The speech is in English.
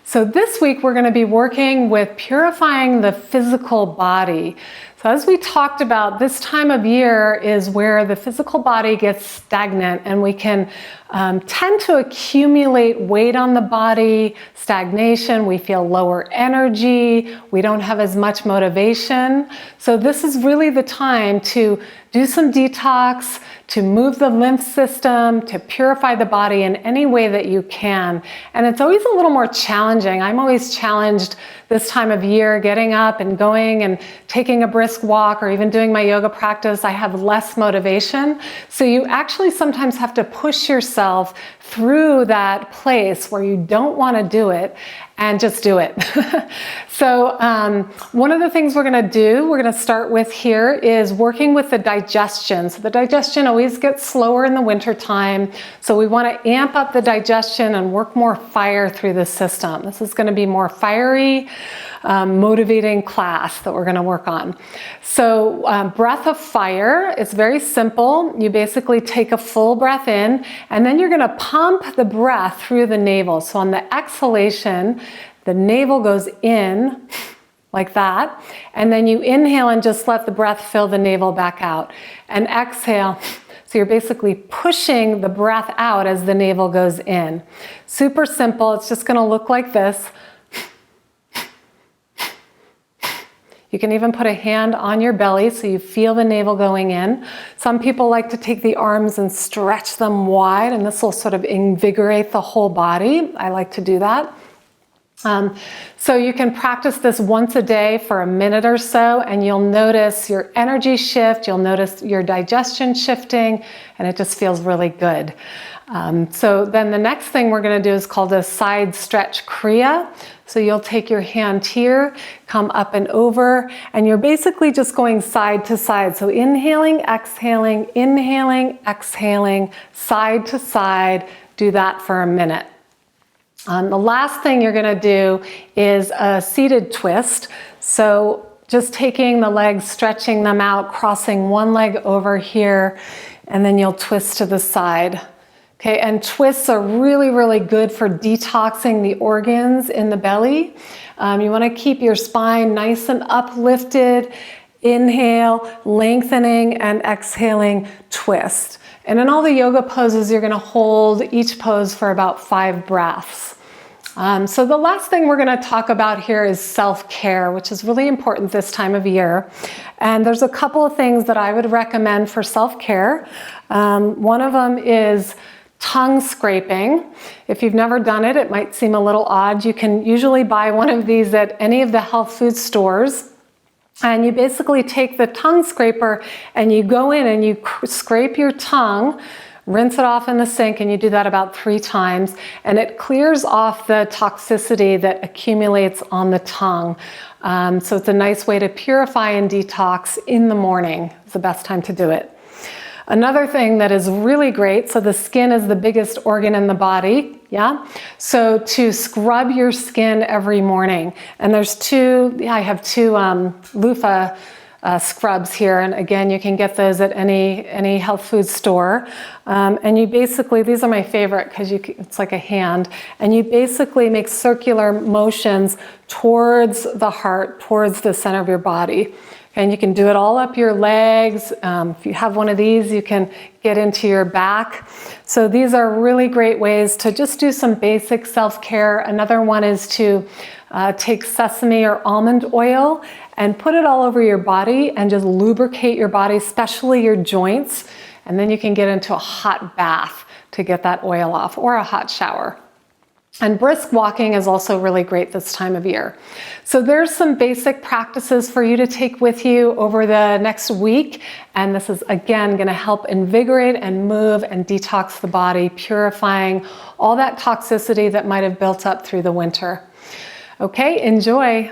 So this week we're going to be working with purifying the physical body. So as we talked about, this time of year is where the physical body gets stagnant and we can tend to accumulate weight on the body, stagnation, we feel lower energy, we don't have as much motivation. So this is really the time to do some detox, to move the lymph system, to purify the body in any way that you can. And it's always a little more challenging. I'm always challenged this time of year, getting up and going and taking a brisk walk or even doing my yoga practice. I have less motivation. So you actually sometimes have to push yourself through that place where you don't want to do it and just do it. So one of the things we're going to start with here is working with the digestion. So the digestion always gets slower in the winter time. So we want to amp up the digestion and work more fire through the system. This is going to be more fiery, motivating class that we're going to work on. So breath of fire, it's very simple. You basically take a full breath in and then you're going to pump the breath through the navel. So on the exhalation, the navel goes in like that, and then you inhale and just let the breath fill the navel back out. And exhale, so you're basically pushing the breath out as the navel goes in. Super simple, it's just gonna look like this. You can even put a hand on your belly so you feel the navel going in. Some people like to take the arms and stretch them wide, and this will sort of invigorate the whole body. I like to do that. So you can practice this once a day for a minute or so, and you'll notice your energy shift, you'll notice your digestion shifting, and it just feels really good. So then the next thing we're going to do is called a side stretch kriya. So you'll take your hand here, come up and over, and you're basically just going side to side. So inhaling, exhaling, side to side. Do that for a minute. The last thing you're going to do is a seated twist. So just taking the legs, stretching them out, crossing one leg over here, and then you'll twist to the side. Okay, and twists are really, really good for detoxing the organs in the belly. You want to keep your spine nice and uplifted. Inhale, lengthening, and exhaling, twist. And in all the yoga poses, you're going to hold each pose for about 5 breaths. So the last thing we're going to talk about here is self-care, which is really important this time of year. And there's a couple of things that I would recommend for self-care. One of them is tongue scraping. If you've never done it, it might seem a little odd. You can usually buy one of these at any of the health food stores. And you basically take the tongue scraper and you go in and you scrape your tongue, rinse it off in the sink, and you do that about 3 times, and it clears off the toxicity that accumulates on the tongue. So it's a nice way to purify and detox in the morning. It's the best time to do it. Another thing that is really great, so the skin is the biggest organ in the body, yeah? So to scrub your skin every morning, and there's I have 2 loofah scrubs here, and again, you can get those at any health food store. And you basically, these are my favorite because it's like a hand, and you basically make circular motions towards the heart, towards the center of your body. And you can do it all up your legs. If you have one of these, you can get into your back. So these are really great ways to just do some basic self-care. Another one is to take sesame or almond oil and put it all over your body and just lubricate your body, especially your joints. And then you can get into a hot bath to get that oil off, or a hot shower. And brisk walking is also really great this time of year. So there's some basic practices for you to take with you over the next week. And this is, again, going to help invigorate and move and detox the body, purifying all that toxicity that might have built up through the winter. Okay, enjoy.